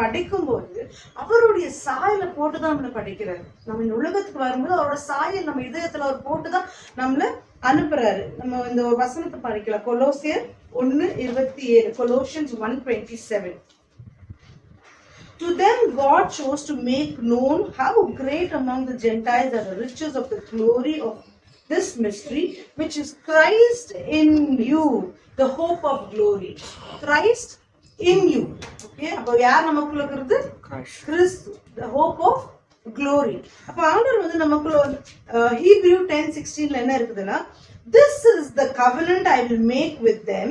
படைக்கும் போது அவருடைய சாயலை போட்டுதான் நம்மளை படைக்கிறாரு. நம்ம இந்த உலகத்துக்கு வரும்போது அவரோட சாயல் நம்ம இதயத்துல அவர் போட்டுதான் நம்மள அனுப்புறாரு. நம்ம இந்த ஒரு வசனத்தை படிக்கலாம். கொலோசியர் 1:27. Colossians 1:27. To them God chose to make known how great among the Gentiles are the riches of the glory of this mystery, which is Christ in you, the hope of glory. Christ in you. Okay, அப்ப யார் நமக்குள்ள இருக்கிறது? கிறிஸ்து, the hope of glory. அப்ப ஆண்டவர் வந்து நமக்குள்ள Hebrew 10:16ல என்ன இருக்குதுன்னா, this is the covenant I will make with them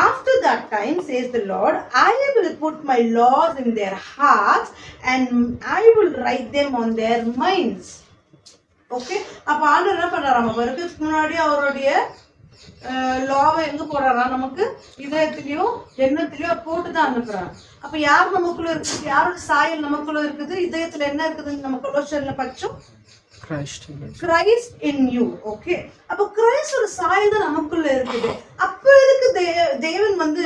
after that time, says the Lord, I will put my laws in their hearts and I will write them on their minds. Okay, அப்ப ஆண்டவர் என்ன பண்றாரு? நம்ம வருகிறதுக்கு முன்னாடி அவருடைய லாவை எங்க போடுறாரா? நமக்கு இதயத்திலயும் எண்ணத்திலயும் போட்டுதான் அனுப்புறாரு. அப்ப யார் நமக்குள்ள இருக்குது? யாரோட சாயல் நமக்குள்ள இருக்குது? இதயத்துல என்ன இருக்குதுன்னு நம்ம கொலோசியர்ல படிச்சோம். Christ in you. ஓகே, அப்ப கிறிஸ்து ஒரு சாயல் தான் நமக்குள்ள இருக்குது. அப்ப எதுக்கு தேவன் வந்து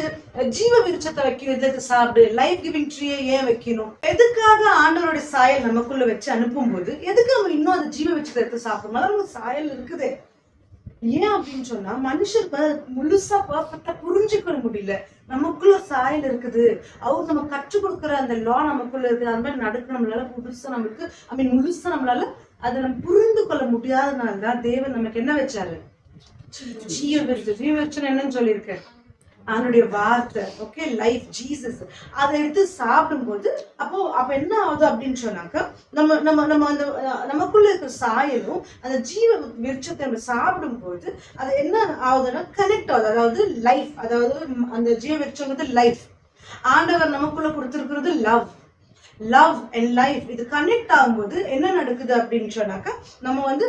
ஜீவ விருட்சத்தை வைக்கணும்? இதுக்கு சாப்பிடு, லைஃப் கிவிங் ட்ரீயை ஏன் வைக்கணும்? எதுக்காக ஆண்டவருடைய சாயல் நமக்குள்ள வச்சு அனுப்பும் போது எதுக்கு நம்ம இன்னும் அந்த ஜீவ விருட்சத்தை எடுத்து சாப்பிடணும்? அதான் சாயல் இருக்குது. ஏன் அப்படின்னு சொன்னா, மனுஷர் முழுசா பர்ஃபெக்டா புரிஞ்சுக்க முடியல. நமக்குள்ள சாயல் இருக்குது, அவர் நம்ம கற்றுக் கொடுக்குற அந்த லா நமக்குள்ள இருக்குது. அந்த மாதிரி நடக்க நம்மளால புதுசா நமக்கு முழுசா நம்மளால அதை நம்ம புரிந்து கொள்ள முடியாதனாலதான் தேவன் நமக்கு என்ன வச்சாரு? ஜீவ விருட்சம். ஜீவ விருட்சம் என்னன்னு சொல்லியிருக்கேன், அவனுடைய வார்த்தை. Okay, life Jesus. அதை எடுத்து சாப்பிடும்போது அப்ப என்ன ஆகுது அப்படின்னு சொன்னாக்க, நம்ம அந்த நமக்குள்ள இருக்கிற சாயலும் அந்த ஜீவ விருட்சத்தை நம்ம சாப்பிடும் போது அது என்ன ஆகுதுன்னா கனெக்ட் ஆகுது. அதாவது லைஃப், அதாவது அந்த ஜீவ விருட்சம் வந்து லைஃப். ஆண்டவர் நமக்குள்ள கொடுத்திருக்கிறது லவ் அண்ட் லைஃப். இது கனெக்ட் ஆகும்போது என்ன நடக்குது அப்படின்னு சொன்னாக்கா, நம்ம வந்து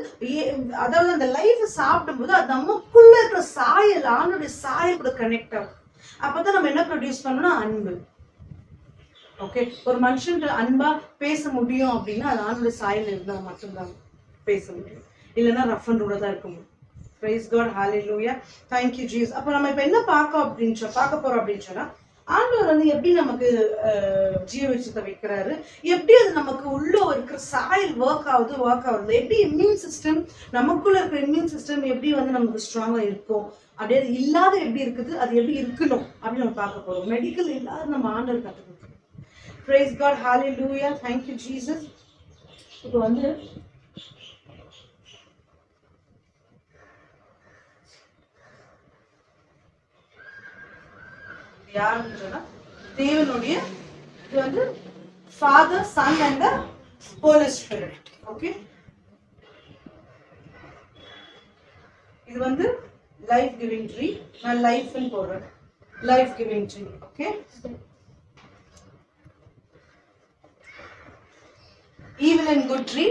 அதாவது அந்த லைஃப் சாப்பிடும் போது அது நமக்குள்ள இருக்கிற சாயல், ஆணுடைய சாயல் கூட கனெக்ட் ஆகும். அப்பதான் நம்ம என்ன ப்ரொடியூஸ் பண்ணோம்னா அன்பு. ஓகே, ஒரு மனுஷன் அன்பா பேச முடியும் அப்படின்னா அது ஆணுடைய சாயல் இருந்தா மட்டும்தான் பேச முடியும். இல்லைன்னா ரஃப் அண்ட் ரூடா தான் இருக்க முடியும். Praise God, hallelujah, thank you Jesus. அப்ப நம்ம இப்ப என்ன பார்க்க போறோம் அப்படின்னு சொன்னா, ஆண்டவர் வந்து எப்படி நமக்கு ஜீவ விருட்சத்தை வைக்கிறாரு, எப்படி அது நமக்கு உள்ள இருக்கிற சாயல் ஒர்க் ஆகுது, எப்படி இம்யூன் சிஸ்டம், நமக்குள்ள இருக்கிற இம்யூன் சிஸ்டம் எப்படி வந்து நமக்கு ஸ்ட்ராங்கா இருக்கும், அப்படியே அது இல்லாத எப்படி இருக்குது, அது எப்படி இருக்கணும் அப்படின்னு நம்ம பார்க்க போறோம். மெடிக்கல் இல்லாத நம்ம ஆண்டவர் கற்றுக்கணும். Praise God, hallelujah, thank you Jesus. இப்போ வந்து யாருன்னு சொன்னா தேவனுடைய, இது வந்து father, son and holy spirit. Okay, இது வந்து லைஃப் கிவிங் ட்ரீ. நான் லைஃப்னு போடுறேன், life giving tree. Okay, evil and good tree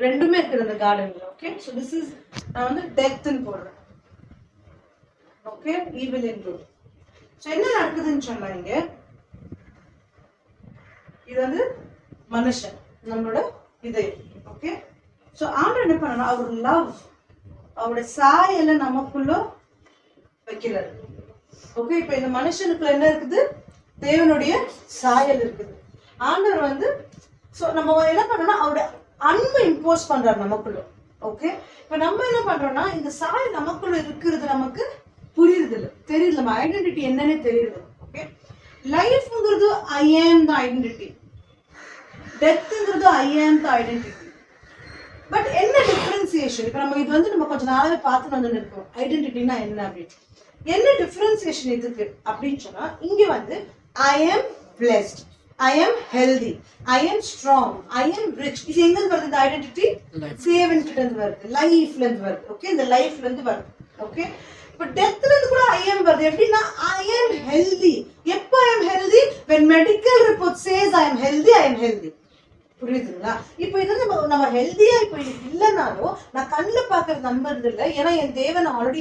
ரெண்டுமே இருக்குது அந்த கார்டன்ல. ஓகே, ஸோ திஸ் இஸ், நான் வந்து டெத்னு போடுறேன். Okay, evil and good. So என்ன நடக்குதுன்னு சொன்னாங்க, இது வந்து மனுஷன், நம்மளோட இதயம். ஓகே, ஸோ ஆண்டவர் என்ன பண்ணா, அவர் லவ், அவருடைய சாயலை நமக்குள்ள வைக்கிறார். ஓகே, இப்போ இந்த மனுஷனுக்குள்ள என்ன இருக்குது? தேவனுடைய சாயல் இருக்குது. ஆண்டவர் வந்து நம்ம என்ன பண்றோம்னா அவருடைய அன்பை இம்போஸ் பண்றாரு நமக்குள்ள. ஓகே, இப்போ நம்ம என்ன பண்றோம்னா இந்த சாயல் நமக்குள்ள இருக்கிறது நமக்கு புரியுது இல்லை, தெரியுது, நம்ம ஐடென்டிட்டி என்னன்னே தெரியுது. ஓகே, லைஃப்ங்கிறது ஐ ஆம் த ஐடென்டிட்டி, டெத்ங்கிறது ஐ ஆம் த ஐடென்டிட்டி. பட் என்ன டிஃபரன்சியேஷன்? இப்போ நம்ம இது வந்து நம்ம கொஞ்சம் நாளாவே பார்த்து வந்து இருக்கோம், ஐடென்டிட்டினா என்ன அப்படின்னு. என்ன டிஃபரன்சியேஷன் இதுக்கு அப்படின்னு சொன்னா, இங்க வந்து ஐ ஆம் blessed, I am healthy, I am strong, I am rich. இது எங்க இருந்து வருது? இந்த ஐடென்டிட்டி தேவன் கிட்ட இருந்து வருது, லைஃப்ல இருந்து வருது. ஓகே, இந்த லைஃப்ல இருந்து வருது. ஓகே, இப்ப டெத்ல இருந்து கூட I am வருது. எப்படின்னா I am healthy. எப்ப I am healthy? When medical report says I am healthy, I am healthy. புரியுதுங்களா? இப்போ இது நம்ம ஹெல்தியா இப்போ இல்லைனாலும் நான் கண்ணில் பார்க்கறது நம்புறது இல்லை, ஏன்னா என் தேவன் ஆல்ரெடி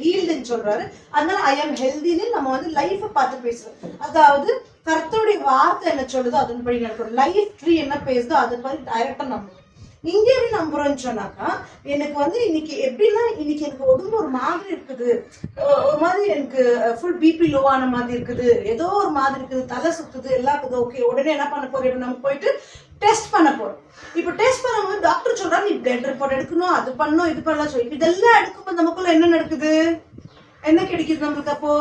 ஹீல்டுன்னு சொல்றாரு. அதனால ஐ ஆம் ஹெல்தின்னு நம்ம வந்து லைஃபை பார்த்து பேசுறோம். அதாவது கர்த்தருடைய வார்த்தை என்ன சொல்லுதோ அதன்படி நடக்கும். லைஃப் ட்ரீ என்ன பேசுதோ அதை பத்தி டைரக்டா நம்புவோம். இங்க எப்படி நம்புறோம்னு சொன்னாக்கா எனக்கு வந்து இன்னைக்கு எப்படின்னா இன்னைக்கு எனக்கு உடம்பு ஒரு மாதிரி இருக்குது, ஒரு மாதிரி எனக்கு ஃபுல் பிபி லோ ஆன மாதிரி இருக்குது, ஏதோ ஒரு மாதிரி இருக்குது, தலை சுத்துது, எல்லாம் இருக்குது. ஓகே, உடனே என்ன பண்ண போறோம், இப்போ நம்ம போயிட்டு டெஸ்ட் பண்ண போறோம். இப்போ டெஸ்ட் பண்ணும்போது டாக்டர் சொல்றா நீ பிளட் ரிப்போர்ட் எடுக்கணும், அது பண்ணணும், இது பண்ணலாம் சொல்லி இதெல்லாம் எடுக்கும்போது நமக்குள்ள என்ன நடக்குது, என்ன கிடைக்குது நம்மளுக்கு? அப்போ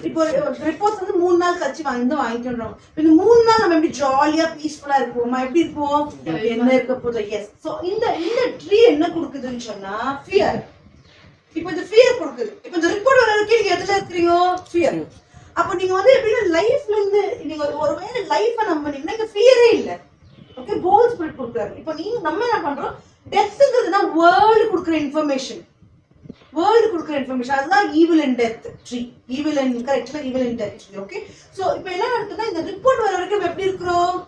இப்போ ரிப்போர்ட்ஸ் வந்து 3 நாள் கழிச்சு வாங்கிக்கிறோம். இந்த 3 நாள் நம்ம எப்படி ஜாலியா பீஸ்ஃபுல்லா இருப்போமா? எப்படி இருப்போம்? என்ன இருக்க போதும். எஸ். ஸோ இந்த ட்ரீ என்ன கொடுக்குதுன்னு சொன்னா ஃபியர். இப்போ இந்த ஃபியர் கொடுக்குது. இப்போ இந்த ரிப்போர்ட் வர வரைக்கும் நீங்க எதுல இருக்கிறீங்க? ஃபியர். அப்போ நீங்க வந்து எப்படின்னா லைஃப்ல இருந்து நீங்க ஒருவேளை லைஃபை நம்பினீங்கன்னா இங்க ஃபியரே இல்லை. ஓகே, போல் ஸ்பிரிட் கொடுக்குறாரு. இப்போ நம்ம என்ன பண்றோம், டெத்ங்கிறதுனா வேர்ல்டு கொடுக்குற இன்ஃபர்மேஷன், வேர்ல்டு கொடுக்குற இன்ஃபர்மேஷன். அதுதான் evil and death tree. Evil and கரெக்ட்ல evil and death tree. Okay, so இப்போ என்ன நடக்குதுன்னா இந்த ரிப்போர்ட் வர வரைக்கும் எப்படி இருக்கிறோம்?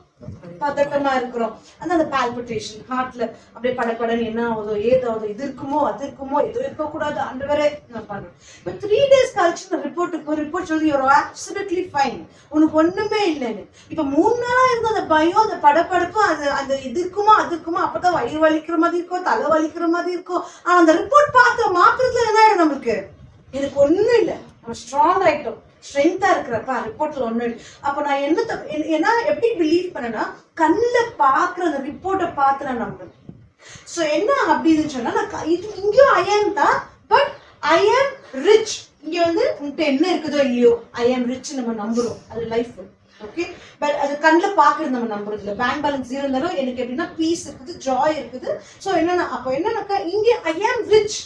பதட்டமா இருக்கிறோம். அந்த பால்பிட்டேஷன் ஹார்ட்ல அப்படியே படப்படன்னு என்ன ஆகுதோ ஏதாவது இது இருக்குமோ அது இருக்குமோ எது இருக்கக்கூடாது அந்த வரை நான் பண்றேன். இப்போ 3 days கழிச்சு ரிப்போர்ட் சொல்லி யூர் அப்சல்யூட்லி ஃபைன், உனக்கு ஒண்ணுமே இல்லைன்னு. இப்போ 3 நாளா இருந்த அந்த பயம், அந்த படப்படப்பு, அந்த இது இருக்குமோ அது இருக்குமோ, அப்பதான் வயிறு வலிக்கிற மாதிரி இருக்கும், தலை வலிக்கிற மாதிரி இருக்கும். ஆனா அந்த ரிப்போர்ட் பார்த்த மாத்திரத்துல என்ன ஆயிடும், நம்மளுக்கு எனக்கு ஒண்ணும் இல்லை, நம்ம ஸ்ட்ராங் ஆயிட்டோம், ஸ்ட்ரென்த்தா இருக்கிறப்ப ரிப்போர்ட்ல ஒண்ணு. அப்ப நான் என்ன எப்படி பிலீவ் பண்ணேன்னா கண்ணில் பாக்குற அந்த ரிப்போர்ட்டை பார்த்து நான் நம்புறேன். ஸோ என்ன அப்படின்னு சொன்னா நான் இங்கேயும் ஐ ஆம் தான், பட் ஐ ஆம் ரிச். இங்க வந்து உங்கள்கிட்ட என்ன இருக்குதோ இல்லையோ ஐ ஆம் ரிச் நம்ம நம்புறோம், அது லைஃப். ஓகே, பட் அது கண்ணில் பாக்குறது நம்ம நம்புறது இல்லை. பேங்க் பேலன்ஸ் இருந்தாலும் எனக்கு எப்படின்னா பீஸ் இருக்குது, ஜாய் இருக்குது. ஸோ என்னன்னா அப்போ என்னன்னாக்கா இங்கே ஐ ஆம் ரிச்.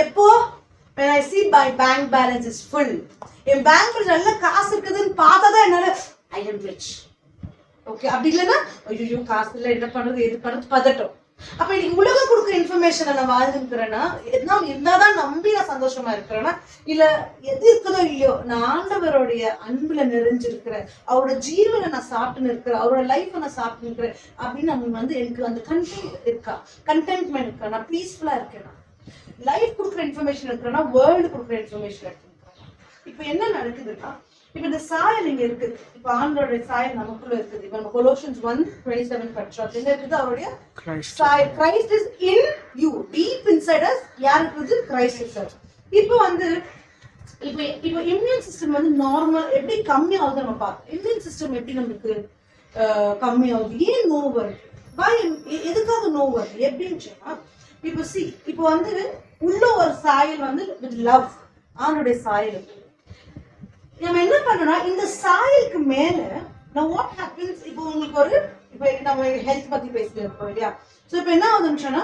எப்போ? when I see my bank balance is full, என் பேங்க்ல நல்ல காசு இருக்குதுன்னு பார்த்தாதான் என்னால I am rich. ஓகே, அப்படி இல்லைன்னா ஐயோ காசு இல்லை, என்ன பண்றது எது பண்றது பதட்டம். அப்ப இன்னைக்கு உலகம் கொடுக்குற இன்ஃபர்மேஷனை நான் வாழ்ந்துக்கிறேன்னா எதுனா இருந்தாதான் நம்பி நான் சந்தோஷமா இருக்கிறேன்னா இல்ல எது இருக்குதோ இல்லையோ நான் ஆண்டவருடைய அன்புல நிறைஞ்சிருக்கிறேன், அவரோட ஜீவனை நான் சாப்பிட்டுன்னு இருக்கிறேன், அவரோட லைஃபை நான் சாப்பிட்டு இருக்கிறேன் அப்படின்னு நம்ம வந்து எனக்கு அந்த கண்டென்ட் இருக்கா, கண்டென்ட்மெண்ட் இருக்கா, நான் பீஸ்ஃபுல்லா இருக்கேன், லைஃப் கொடுக்குற இன்ஃபர்மேஷன் இருக்கிறேன்னா வேர்ல்டு கொடுக்குற இன்ஃபர்மேஷன் இருக்கிறேன். இப்ப என்ன நடக்குதுன்னா இப்ப இந்த சாயல் இங்க இருக்குது, இப்ப ஆண்டோட சாயல் நமக்குள்ள இருக்குது. இப்ப நம்ம கொலோசியன்ஸ் 1:27 படிச்சோம். என்ன இருக்குது? அவருடைய சாயல், Christ is in you, deep inside as. யார் இருக்குது? Christ is. இப்போ வந்து இப்போ இம்யூன் சிஸ்டம் வந்து நார்மல் எப்படி கம்மி ஆகுது நம்ம பார்ப்போம். இம்யூன் சிஸ்டம் எப்படி நமக்கு கம்மி ஆகுது, ஏன் நோவு வருது, எதுக்காக நோவு வருது எப்படின்னு சொன்னா இப்போ வந்து உள்ள ஒரு சாயல் வந்து வித் லவ், ஆணுடைய சாயல். நம்ம என்ன பண்ணோம்னா இந்த சாயலுக்கு மேல நான் வாட் ஹேப்பன்ஸ், இப்போ உங்களுக்கு ஒரு இப்போ நம்ம ஹெல்த் பத்தி பேசிட்டு இருக்கோம் இல்லையா? ஸோ இப்போ என்ன ஆகுதுன்னு சொன்னா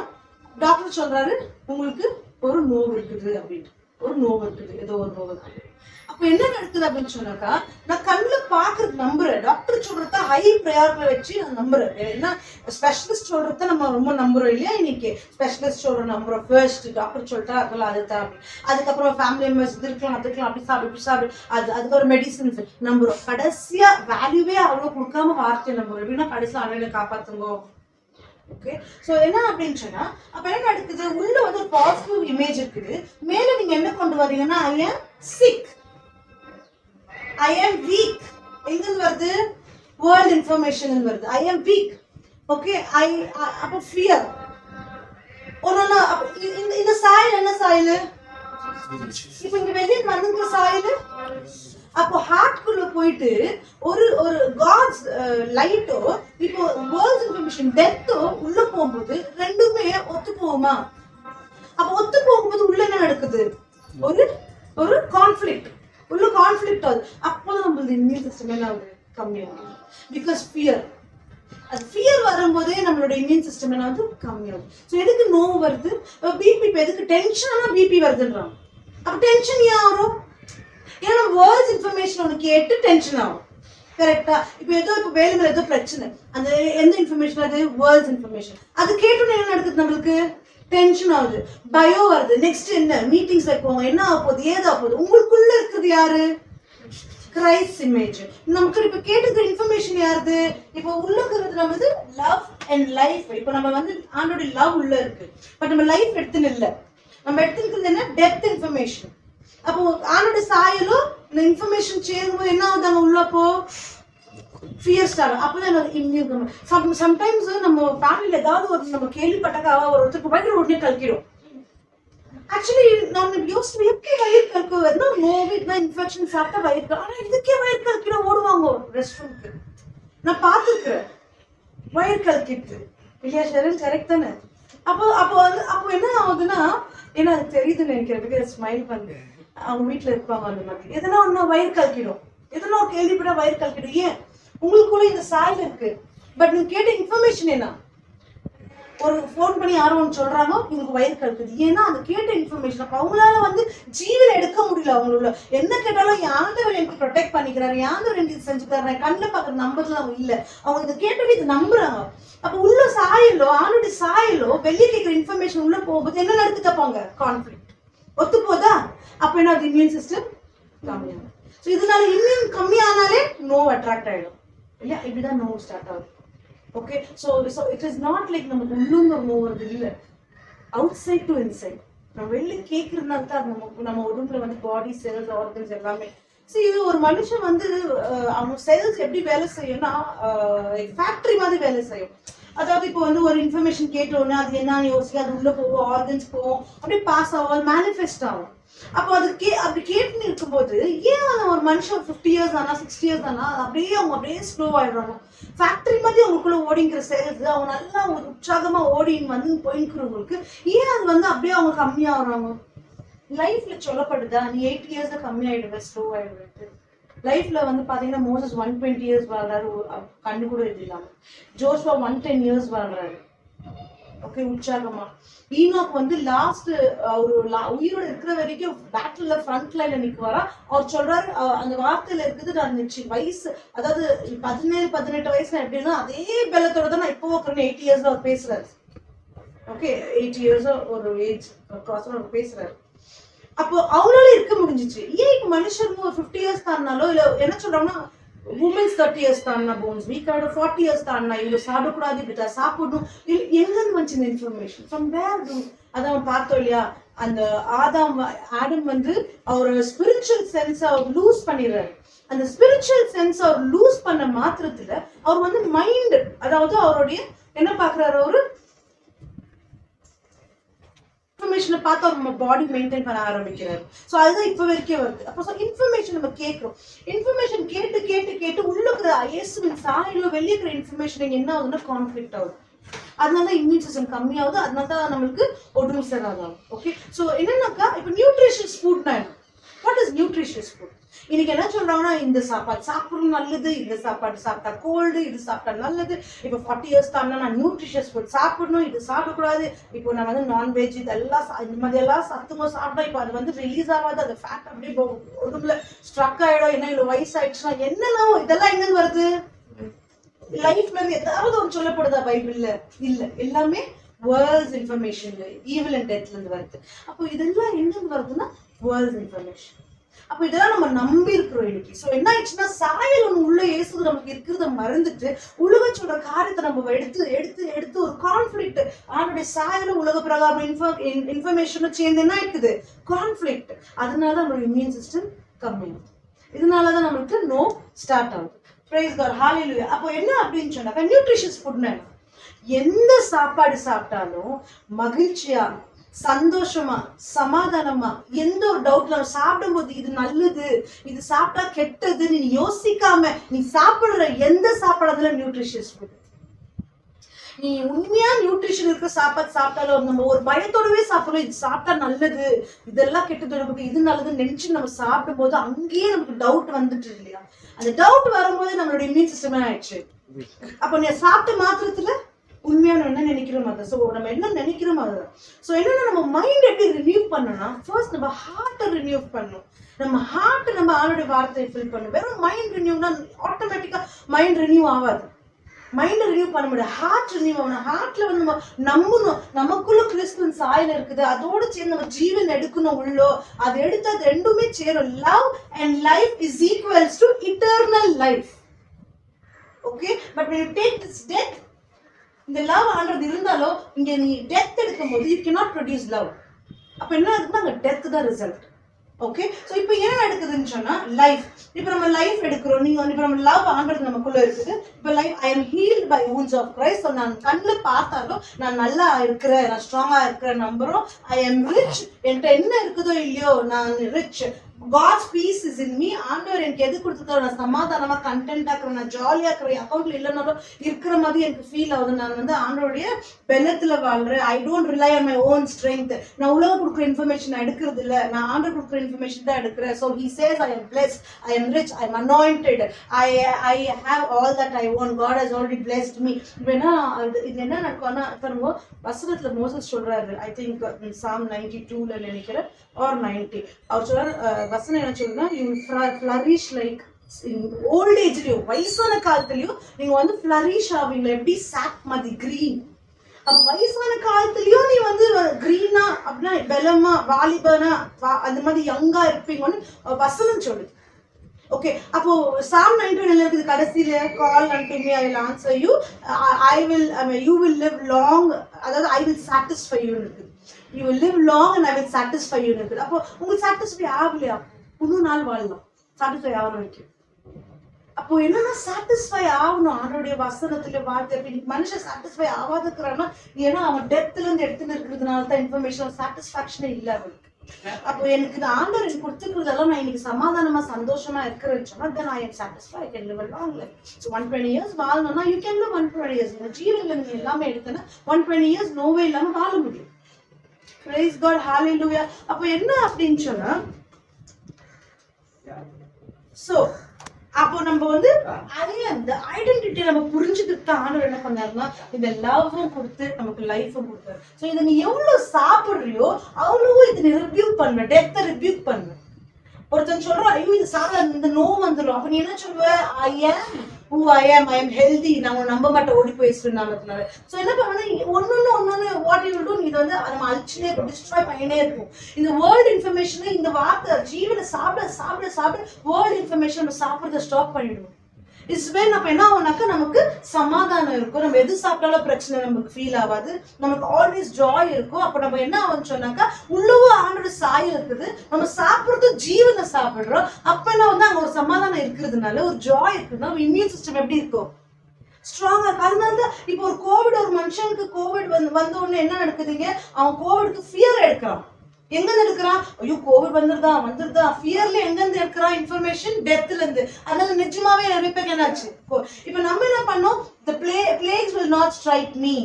டாக்டர் சொல்றாரு உங்களுக்கு ஒரு நோவு இருக்குது அப்படின்ட்டு, ஒரு நோவு இருக்குது, ஏதோ ஒரு நோவு இருக்குது. அப்போ என்ன நடக்குது அப்படின்னு சொன்னாக்கா நான் கண்ணில் பாக்குறது நம்புறேன், டாக்டர் சொல்றத ஹை ப்ரையாரிட்டில வச்சு நான் நம்புறேன். ஏன்னா ஸ்பெஷலிஸ்ட் சொல்றத நம்ம ரொம்ப நம்புறோம் இல்லையா? இன்னைக்கு ஸ்பெஷலிஸ்ட் சொல்ற நம்புறோம், ஃபர்ஸ்ட் டாக்டர் சொல்லிட்டா இருக்கலாம் அதுதான், அதுக்கப்புறம் ஃபேமிலி மெம்பர்ஸ் இது இருக்கலாம் அது இருக்கலாம், அப்படி சாப்பிடு இப்படி சாப்பிடு, அதுக்கப்புறம் மெடிசன்ஸ் நம்புறோம். கடைசியா வேல்யூவே அவ்வளவு கொடுக்காம வார்த்தையை நம்புறோம். எப்படின்னா கடைசியில் அண்ணனை காப்பாத்துங்க. ஓகே, சோ என்ன அப்படின்னு சொன்னா அப்ப என்ன நடக்குது, உள்ள வந்து ஒரு பாசிட்டிவ் இமேஜ் இருக்குது, மேல நீங்க என்ன கொண்டு வரீங்கன்னா ஐ ஆம் சிக், ஐ ஆம் வீக். எங்கிருந்து வருது? வேர்ல்ட் இன்ஃபர்மேஷன் வருது. ஐ ஆம் வீக். ஓகே, அப்ப ஃபியர். ஒன்னு இந்த சாயல் என்ன சாயல்? இப்ப இங்க வெளியே வந்துங்கிற சாயல். அப்போ ஹார்ட்குள்ள போயிட்டு ஒரு காட்ஸ் லைட்டோ இப்போ வேர்ல்ட் இன்ஃபர்மேஷன் டெத்தோ உள்ள போகும்போது ரெண்டுமே ஒத்து போகுமா? அப்ப ஒத்து போகும்போது உள்ள என்ன நடக்குது? ஒரு கான்ஃபிளிக்ட், உள்ள கான்ஃபிளிக்ட் ஆகுது. அப்போதான் நம்மளது இம்யூன் சிஸ்டம் என்ன ஆகுது? கம்மியாகுது. Because fear. அது ஃபியர் வரும்போதே நம்மளோட இம்யூன் சிஸ்டம் என்ன வந்து கம்மியாகுது. ஸோ எதுக்கு நோவு வருது? பிபி. இப்போ எதுக்கு டென்ஷன் ஆனா பிபி வருதுன்றாங்க. அப்ப டென்ஷன் ஏன் வரும்? ஏன்னா வேர்ல்ட்ஸ் இன்ஃபர்மேஷன் ஒன்று கேட்டு டென்ஷன் ஆகும். கரெக்டா? இப்போ வேலை மேல ஏதோ பிரச்சனை, அந்த எந்த இன்ஃபர்மேஷன்? அது வேர்ல்ட்ஸ் இன்ஃபர்மேஷன். அது கேட்டு என்ன நடக்குது? நம்மளுக்கு டென்ஷன் ஆகுது, பயம் வருது. நெக்ஸ்ட் என்ன மீட்டிங்ஸ் வைப்போம், என்ன ஆக போகுது, ஏதா போகுது. உங்களுக்குள்ள இருக்கிறது யாரு? Christ image. நமக்கு இப்ப கேட்டுக்கிற இன்ஃபர்மேஷன் யாருது? இப்போ உள்ள இருக்கிறது நம்மது லவ் அண்ட் லைஃப். இப்போ நம்ம வந்து ஆண்டோட லவ் உள்ள இருக்கு, பட் நம்ம லைஃப் எடுத்துன்னு இல்லை. நம்ம எடுத்துக்கிறது என்ன? Depth information. அப்போ ஆண்டோட சாயலும் இந்த இன்ஃபர்மேஷன் சேரும்போது என்ன ஆகுதாங்க உள்ளப்போ? Fear star. அப்பதான் சம்டைம்ஸ் நம்ம ஃபேமிலியில ஏதாவது ஒரு நம்ம கேள்விப்பட்டாக்கா ஒருத்தருக்கு வயிறு உடனே கலக்கிடும். ஆக்சுவலி நான் யோசிச்சு எப்படி வயிறு கலக்குவதுன்னா நோவிட்னா இன்ஃபெக்ஷன் சாப்பிட்டா வயிறு, ஆனா இதுக்கே வயிறு கலக்கிடும் ஓடுவாங்க ரெஸ்ட் ரூமுக்கு. நான் பார்த்துருக்கேன் வயிறு கலக்கிட்டு இல்லையா ஷெரில், கரெக்ட் தானே? அப்போ என்ன ஆகுதுன்னா, ஏன்னா அது தெரியுதுன்னு நினைக்கிறேன், பிகாஸ் ஸ்மைல் பண்ணு அவங்க வீட்டுல இருப்பாங்க அந்த மாதிரி. எதனா ஒண்ணு வயிறு கலக்கிடும், எதனா கேள்விப்பட்டா வயிறு கலக்கிடும். ஏன்? உங்களுக்குள்ள இந்த சாயல் இருக்கு, பட் நீங்க கேட்ட இன்ஃபர்மேஷன் என்ன? ஒரு போன் பண்ணி யாரும் ஒன்று சொல்றாங்க உங்களுக்கு வயிறு கலக்குது, ஏன்னா அந்த கேட்ட இன்ஃபர்மேஷன். அப்ப அவங்களால ஜீவன் எடுக்க முடியல. அவங்களோட என்ன கேட்டாலும் யாந்தவர் எனக்கு ப்ரொடெக்ட் பண்ணிக்கிறாரு, யாந்தவர் எனக்கு இது செஞ்சுக்கிறாரு, கண்ணில் பார்க்குற நம்பர்லாம் அவங்க இல்லை. அவங்க இதை கேட்டவே இது நம்புறாங்க. அப்ப உள்ள சாயலோ ஆணுடைய சாயலோ வெளியே கேட்கிற இன்ஃபர்மேஷன் உள்ள போகும்போது என்ன நடத்து கேட்பாங்க? கான்ஃபிளிக்ட். ஒத்து போதா? அப்ப என்ன? அது இம்யூன் சிஸ்டம் கம்மியாகும். ஸோ இதனால இம்யூன் கம்மியானாலே நோ அட்ராக்ட் ஆயிடும் இல்லையா? இப்படிதான் நோ ஸ்டார்ட் ஆகும். Okay, so it is not like நமக்கு உள்ளுங்க நோ வருது இல்லை, அவுட் சைட் டு இன்சைட். நம்ம வெளியே கேட்கறதுனால தான் நம்ம உடம்புல பாடி செல்ஸ் ஆர்கன்ஸ் எல்லாமே. சரி, இது ஒரு மனுஷன் அவங்க செல்ஸ் எப்படி வேலை செய்யும்னா ஃபேக்டரி மாதிரி வேலை செய்யும். அதாவது இப்போ ஒரு இன்ஃபர்மேஷன் கேட்டோன்னா அது என்னன்னு யோசிக்க, அது உள்ள போவோம், ஆர்கன்ஸ் போவோம், அப்படியே பாஸ் ஆகும், மேனிஃபெஸ்ட் ஆகும். அப்போ அது அப்படி கேட்டுன்னு இருக்கும்போது ஏன் ஒரு மனுஷன் 50 years ஆனா 60 years ஆனா அவங்க அப்படியே ஸ்லோ ஆயிடுறாங்க. ஃபேக்டரி மாதிரி அவங்களுக்குள்ள ஓடிங்கிற செல்ஸ் அவங்க நல்லா உற்சாகமா ஓடின்னு போயிக்கிறவங்களுக்கு ஏன் அது அப்படியே அவங்க கம்மியாகிறாங்க? லைஃப்ல சொல்லப்படுதா நீ 8 years கம்மியாயிடுவேன், ஸ்லோ ஆயிடுவேன். லைஃப்ல பாத்தீங்கன்னா மோசஸ் 120 years வாழ்றாரு, கண்ணு கூட இல்லாம. ஜோஷுவா 110 years வாழ்றாரு, ஓகே, உற்சாகமா. ஈனோக் லாஸ்ட் அவரு உயிரோட இருக்கிற வரைக்கும் பேட்டில்ல ஃப்ரண்ட் லைன்ல நிக்குவாரா. அவர் சொல்றாரு, அந்த வார்த்தையில இருக்குது, நான் வயசு அதாவது 17-18 வயசுல எப்படின்னா அதே பெலத்தோட தான் நான் இப்போ 80 years அவர் பேசுறாரு. ஓகே, 80 years ஒரு ஏஜ் அவர் பேசுறாரு. அப்போ அவங்களால இருக்க முடிஞ்சிச்சு. ஏன் இப்ப மனுஷங்க 50 years தாண்டினாலோ இல்ல என்ன சொல்றாங்கன்னா உமன்ஸ் 30 years தாண்டினா போன்ஸ் வீக் ஆயிடும், 40 years தாண்டினா இவங்க சாப்பிடக்கூடாது, இப்படி சாப்பிடணும். எங்கன்னு வந்துச்சு இந்த இன்ஃபர்மேஷன்? From where to? அதான் பார்த்தோம் இல்லையா, அந்த ஆடம் அவரோட ஸ்பிரிச்சுவல் சென்ஸ் அவர் லூஸ் பண்ணிடுறாரு. அந்த ஸ்பிரிச்சுவல் சென்ஸ் அவர் லூஸ் பண்ண மாத்திரத்துல அவர் மைண்ட், அதாவது அவருடைய என்ன பாக்குறாரு, அவரு இன்ஃபர்மேஷனை பார்த்து நம்ம பாடி மெயின்டைன் பண்ண ஆரம்பிக்கிறாரு. ஸோ அதுதான் இப்போ வரைக்கும் வருது. அப்போ இன்ஃபர்மேஷன் நம்ம கேட்குறோம், இன்ஃபர்மேஷன் கேட்டு கேட்டு கேட்டு உள்ள இருக்கிற இயேசுவின் சாயலோ வெளியே இருக்கிற இன்ஃபர்மேஷன் என்ன ஆகுதுன்னா கான்ஃபிளிக்ட் ஆகுது. அதனால தான் இம்யூன் சிஸ்டம் கம்மியாகுது, அதனால தான் நம்மளுக்கு உடம்பு சரியாகும். ஓகே, ஸோ என்னன்னாக்கா இப்போ நியூட்ரிஷியஸ் ஃபுட்னா என்ன? What is nutritious food? இன்னைக்கு என்ன சொல்றாங்கன்னா இந்த சாப்பாடு சாப்பிடுறது நல்லது, இந்த சாப்பாடு சாப்பிட்டா கோல்டு, இது சாப்பிட்டா நல்லது. இப்போ 40 years தாண்டா நான் நியூட்ரிஷியஸ் ஃபுட் சாப்பிடணும், இது சாப்பிடக்கூடாது. இப்போ நான் நான்வெஜ் இதெல்லாம் இந்த மாதிரி எல்லாம் சத்துமா சாப்பிட்டா இப்போ அது ரிலீஸ் ஆகாது, அது ஃபேட் அப்படியே உடம்புல ஸ்ட்ரக் ஆயிடும். என்ன இவ்வளவு வயசு ஆயிடுச்சுன்னா என்னன்னா இதெல்லாம் எங்கன்னு வருது? லைஃப்ல இருந்து ஏதாவது ஒரு சொல்லப்படுதா பைபிள்ல? இல்ல, எல்லாமே வேர்ல்ட்ஸ் இன்ஃபர்மேஷன், ஈவில் அண்ட் டெத்ல இருந்து வருது. அப்போ இதெல்லாம் எங்கிருந்து வருதுன்னா வேர்ல்ட்ஸ் இன்ஃபர்மேஷன். அப்ப இதெல்லாம் நம்ம நம்பி இருக்கிறோம் இன்னைக்கு. சோ என்ன ஆயிடுச்சுன்னா சாயல் ஒண்ணு உள்ள இயேசு நமக்கு இருக்கிறத மறந்துட்டு உலக சொல்ற காரியத்தை நம்ம எடுத்து எடுத்து எடுத்து ஒரு கான்ஃபிளிக்ட், அவனுடைய சாயலும் உலக பிரகாரம் இன்ஃபர்மேஷனும் சேர்ந்து என்ன ஆயிடுது? கான்ஃபிளிக்ட். அதனால நம்மளோட இம்யூன் சிஸ்டம் கம்மியாகும். இதனாலதான் நம்மளுக்கு நோ ஸ்டார்ட் ஆகுது. பிரைஸ் காட், ஹalleluya. அப்போ என்ன அப்படின்னு சொன்னாக்க நியூட்ரிஷியஸ் ஃபுட்னா எந்த சாப்பாடு சாப்பிட்டாலும் மகிழ்ச்சியா, சந்தோஷமா, சமாதானமா, எந்த ஒரு டவுட்ல சாப்பிடும் போது இது நல்லது, இது சாப்பிட்டா கெட்டது நீ யோசிக்காம நீ சாப்பிடுற எந்த சாப்பாடுல நியூட்ரிஷியஸ் ஃபுட். நீ உண்மையா நியூட்ரிஷன் இருக்க சாப்பாடு சாப்பிட்டாலும் நம்ம ஒரு பயத்தோடவே சாப்பிடுறோம், இது சாப்பிட்டா நல்லது, இதெல்லாம் கெட்டது, நமக்கு இது நல்லதுன்னு நினைச்சு நம்ம சாப்பிடும் போது அங்கேயே நமக்கு டவுட் வந்துட்டு இல்லையா? அந்த டவுட் வரும்போது நம்மளோட இம்யூன் சிஸ்டம் ஆயிடுச்சு. அப்ப நீ சாப்பிட்ட மாத்திரத்துல உண்மையான என்ன நினைக்கிறோம் அதை. ஸோ நம்ம என்ன நினைக்கிறோம் அதுதான். ஸோ என்னன்னா நம்ம மைண்ட் எப்படி ரினியூ பண்ணணும்னா ஃபர்ஸ்ட் நம்ம ஹார்ட்டை ரினியூ பண்ணணும். நம்ம ஹார்ட் நம்ம ஆளுடைய வார்த்தையை ஃபில் பண்ணணும். வெறும் மைண்ட் ரினியூனா ஆட்டோமேட்டிக்கா மைண்ட் ரினியூ ஆகாது. மைண்ட் ரினியூ பண்ண முடியாது, ஹார்ட் ரினியூ ஆகணும். ஹார்ட்ல நம்ம நம்பணும் நமக்குள்ள கிறிஸ்துவின் சாயல் இருக்குது, அதோடு சேர்ந்து நம்ம ஜீவன் எடுக்கணும் உள்ளோ. அது எடுத்து அது ரெண்டுமே சேரும். Love and life is equals to eternal life. Okay, but when you take this death, இந்த லவ் ஆன்றது இருந்தாலும் இங்க நீ டெத் எடுக்கும் போது யூ கேனாட் ப்ரொடியூஸ் லவ். அப்ப என்ன ஆகுதுன்னா அங்க டெத் தான் ரிசல்ட். ஓகே. ஸோ இப்போ என்ன நடக்குதுன்னு சொன்னா லைஃப், இப்போ நம்ம லைஃப் எடுக்கிறோம். நீங்க இப்போ நம்ம லவ் ஆண்டது நமக்குள்ள இருக்குது. இப்போ life I am healed by wounds of Christ. So நான் கண்ணில் பார்த்தாலும் நான் நல்லா இருக்கிறேன், நான் ஸ்ட்ராங்கா இருக்கிறேன் நம்புறோம். ஐ எம் ரிச், என்கிட்ட என்ன இருக்குதோ இல்லையோ நான் rich. God's peace is in me. ஆண்டவர் எனக்கு எது கொடுத்துருக்காரு, நான் சமாதானமா கண்டென்ட்டா இருக்கிறேன், நான் ஜாலியா இருக்கிறேன். அக்கௌண்ட்ல இல்லைனாலும் இருக்கிற மாதிரி எனக்கு ஃபீல் ஆகுது. நான் வந்து ஆண்டவருடைய பெலத்துல வாழ்றேன். I don't rely on my own strength. நான் உலகம் கொடுக்குற இன்ஃபர்மேஷன் எடுக்கிறது இல்லை, நான் ஆண்டவர் கொடுக்குற இன்ஃபர்மேஷன் தான் எடுக்கிறேன். So he says I am blessed, I am rich, I am anointed, I have all that I want. God has already blessed me. வேணா இது என்ன நடக்கும்னா பாருங்க, வசனத்துல மோசஸ் சொல்றாரு, ஐ திங்க் Psalm 92ல நினைக்கிறேன் or 90, அவர் சொல்றாரு, வசனம் என்ன சொல்லுன்னா, you will flourish like old ஏஜ்லயும், வயசான காலத்துலயும் நீங்க வந்து ஃபிளரிஷ் ஆவீங்க. எப்படி சாக் மாதிரி கிரீன். அப்ப வயசான காலத்துலயும் நீ வந்து கிரீனா அப்படின்னா பலமா வாலிபனா அந்த மாதிரி யங்கா இருப்பீங்கன்னு வசனம் சொல்லுது. ஓகே. அப்போ Psalm 91 இருக்குது கடைசியில, call unto me I will answer you, you will live long, அதாவது I will satisfy you இருக்கு. You will live long and I will satisfy you இருக்கு. அப்போ உங்களுக்கு சாட்டிஸ்ஃபை ஆகலையா, புது நாள் வாழலாம், சாட்டிஸ்ஃபை ஆகணும் இருக்கு. அப்போ என்னன்னா சாட்டிஸ்ஃபை ஆகணும் ஆண்டோடைய வசனத்துல வார்த்தை. மனுஷன் சாட்டிஸ்ஃபை ஆகாதுக்கிறான்னா ஏன்னா அவன் டெப்த்ல இருந்து எடுத்துன்னு இருக்கிறதுனால தான் இன்ஃபர்மேஷன் சாட்டிஸ்ஃபேக்ஷனே இல்லை அவனுக்கு. அப்போ எனக்கு இந்த ஆண்டவர் எனக்கு கொடுத்துக்கிறதெல்லாம் நான் இன்னைக்கு சமாதானமா சந்தோஷமா இருக்கிறேன்னு சொன்னா then I am satisfied, I can live a long life. So 120 years வாழணும்னா you can live 120 years. இந்த ஜீவன்ல நீங்க எல்லாமே எடுத்தனா 120 years நோவே இல்லாம வாழ முடியும். Praise God, hallelujah. அப்போ என்ன அப்படின்னு சொன்னா, சோ அப்போ நம்ம வந்து அதே அந்த ஐடென்டிட்டி நம்ம புரிஞ்சுக்கிட்டு தான் ஆண்டவர் என்ன பண்ணாருன்னா இந்த லவ்வும் கொடுத்து நமக்கு லைஃபும் கொடுத்தாரு. ஸோ இதை நீ எவ்வளவு சாப்பிடுறியோ அவ்வளவு இதை நீ ரிவ்யூ பண்ண, டெப்த்தை ரிவ்யூ பண்ண. ஒருத்தன் சொல்றான், ஐயோ இது சாப்பிட இந்த நோவு வந்துடும். அப்ப நீ என்ன சொல்லுவ, ஐ am healthy, நான் நம்ப மாட்டேன் ஓடி போய் சொன்னாங்க. ஸோ என்ன பண்ணணும், ஒன்னொன்னு வாட் யூ டூ, இது வந்து நம்ம அழிச்சுனே இருக்கும், டிஸ்ட்ராய் பண்ணினே இருக்கும். இந்த வேர்ல்டு இன்ஃபர்மேஷன், இந்த வார்த்தை ஜீவனை சாப்பிட சாப்பிட சாப்பிட வேர்ல்டு இன்ஃபர்மேஷன் நம்ம சாப்பிட்றத ஸ்டாப் பண்ணிடுவோம். இஸ்வேன் அப்ப என்ன ஆகும்னாக்கா நமக்கு சமாதானம் இருக்கும், நம்ம எது சாப்பிட்டாலும் பிரச்சனை நமக்கு ஃபீல் ஆகாது, நமக்கு ஆல்வேஸ் ஜாய் இருக்கும். அப்ப நம்ம என்ன ஆகும்னு சொன்னாக்கா உள்ளவோ ஆண்டோட சாயம் இருக்குது, நம்ம சாப்பிடுறது ஜீவனை சாப்பிடுறோம். அப்ப என்ன வந்து அங்க ஒரு சமாதானம் இருக்கிறதுனால ஒரு ஜாய் இருக்குதுன்னா நம்ம இம்யூன் சிஸ்டம் எப்படி இருக்கும், ஸ்ட்ராங்கா இருக்கு. அதனாலதான் இப்போ ஒரு கோவிட், ஒரு மனுஷனுக்கு கோவிட் வந்த உடனே என்ன நடக்குதுங்க, அவன் கோவிட்க்கு ஃபியர் எடுக்கிறான். எங்க இருந்து எடுக்கிறான், ஐயோ கோவிட் வந்துருதா ஃபியர்ல எங்க இருந்து எடுக்கிறான் இன்ஃபர்மேஷன், டெத்ல இருந்து. அதனால நிஜமாவே நிறைய பேருக்கு என்னாச்சு, இப்ப நம்ம என்ன பண்ணோம், the plagues will not strike me,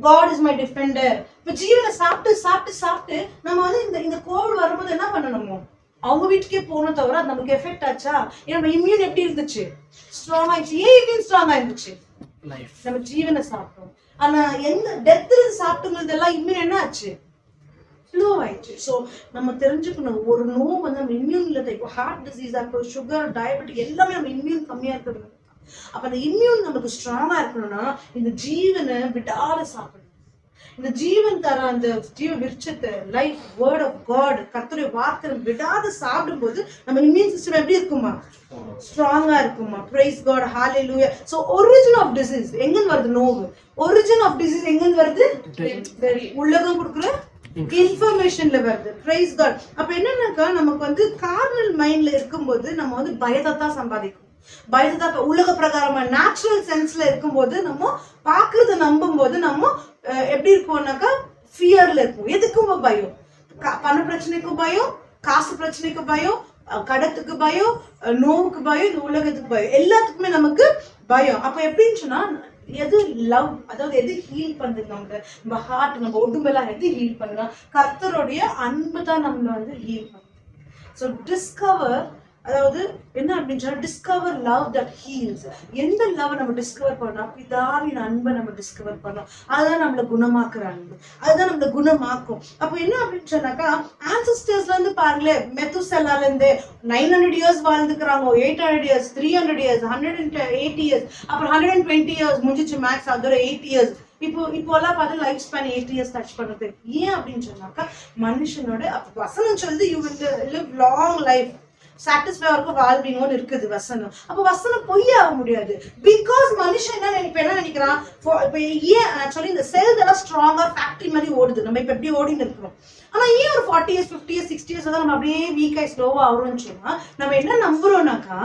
God is my defender. இப்ப ஜீவனை சாப்பிட்டு சாப்பிட்டு சாப்பிட்டு நம்ம வந்து இந்த கோவிட் வரும்போது என்ன பண்ணணுமோ அவங்க வீட்டுக்கே போகணும் தவிர அது நமக்கு எஃபெக்ட் ஆச்சா, நம்ம இம்யூன் எப்படி இருந்துச்சு, ஸ்ட்ராங் ஆயிடுச்சு. ஏன் இம்யூன் ஸ்ட்ராங் ஆயிருந்துச்சு, நம்ம ஜீவனை சாப்பிட்டோம். ஆனா எந்த டெத்ல சாப்பிட்டுங்கிறது எல்லாம் இம்யூன் என்ன ஆச்சு, ஸ்லோ ஆயிடுச்சு. ஸோ நம்ம தெரிஞ்சுக்கணும், ஒரு நோவு வந்து நம்ம இம்யூன் இல்லை, இப்போ ஹார்ட் டிசீஸ், அப்புறம் சுகர், டயபெட்டிக் எல்லாமே நம்ம இம்யூன் கம்மியா இருக்கிறது. அப்ப அந்த இம்யூன் நமக்கு ஸ்ட்ராங்கா இருக்கணும்னா இந்த ஜீவனை விடாத சாப்பிடணும். இந்த ஜீவன் தர அந்த ஜீவ விருட்சத்தை, லைஃப், வேர்ட் ஆஃப் காட், கர்த்தருடைய வார்த்தை விடாத சாப்பிடும்போது நம்ம இம்யூன் சிஸ்டம் எப்படி இருக்குமா, ஸ்ட்ராங்கா இருக்குமா. Praise God, hallelujah. So origin of disease எங்கிருந்து வருது, நோவு. ஒரிஜின் ஆஃப் டிசீஸ் எங்கிருந்து வருது, உலகம் கொடுக்குற இன்ஃபர்மேஷன்ல வருது. Praise God. அப்ப என்னன்னாக்கா நமக்கு வந்து கார்னல் மைண்ட்ல இருக்கும்போது நம்ம வந்து பயத்தை தான் சம்பாதிக்கும். பயத்தை தான் உலக பிரகாரமா நேச்சுரல் சென்ஸ்ல இருக்கும்போது நம்ம பாக்குறத நம்பும் போது நம்ம எப்படி இருக்கும்னாக்கா ஃபியர்ல இருக்கும். எதுக்கும் பயம், பண பிரச்சனைக்கும் பயம், காசு பிரச்சனைக்கு பயம், கடத்துக்கு பயம், நோவுக்கு பயம், இந்த உலகத்துக்கு பயம், எல்லாத்துக்குமே நமக்கு பயம். அப்ப எப்படின்னு சொன்னா எது லவ், அதாவது எது ஹீல் பண்ணுது நம்ம ஹார்ட், நம்ம உடம்பெல்லாம் எது ஹீல் பண்ணுனா கர்த்தருடைய அன்பு தான் நம்மள வந்து ஹீல் பண்ணுது. ஸோ டிஸ்கவர், அதாவது என்ன அப்படின்னு சொன்னா டிஸ்கவர் லவ் தட் ஹீல்ஸ். எந்த லவ் நம்ம டிஸ்கவர் பண்ணோம், பிதாவின் அன்பை நம்ம டிஸ்கவர் பண்ணோம். அதுதான் நம்மள குணமாக்குற அன்பு, அதுதான் நம்மள குணமாக்கும். அப்போ என்ன அப்படின்னு சொன்னாக்கா ஆன்சஸ்டர்ஸ்ல இருந்து பாருங்களேன், மெத்துசெல்லால இருந்து 900 இயர்ஸ் வாழ்ந்துக்கிறாங்க, 800 இயர்ஸ், 300 இயர்ஸ், 180 இயர்ஸ், அப்புறம் 120 இயர்ஸ் முடிஞ்சிச்சு மேக்ஸ், அதோட 8 இயர்ஸ். இப்போலாம் பார்த்து லைஃப் ஸ்பேன் 8 இயர்ஸ் டச் பண்ணுறது. ஏன் அப்படின்னு சொன்னாக்கா மனுஷனோட வசனம் சொல்லுது, you will live long life. Satisfy ஆகிறதுக்கும் வாழ்வீங்கன்னு இருக்குது வசனம். அப்போ வசனம் பொய்யாக முடியாது. பிகாஸ் மனுஷன் என்ன நினைக்கிறான், இப்போ ஏன் ஆக்சுவலி இந்த செல்ஸ் எல்லாம் ஸ்ட்ராங்கா ஃபேக்டரி மாதிரி ஓடுது, நம்ம இப்போ எப்படி ஓடின்னு இருக்கிறோம். ஆனா ஏன் ஒரு 40 years 50 years 60 years தான் நம்ம அப்படியே வீக் ஆகி ஸ்லோவா ஆகுறோம்னு சொன்னா, நம்ம என்ன நம்புறோம்னாக்கா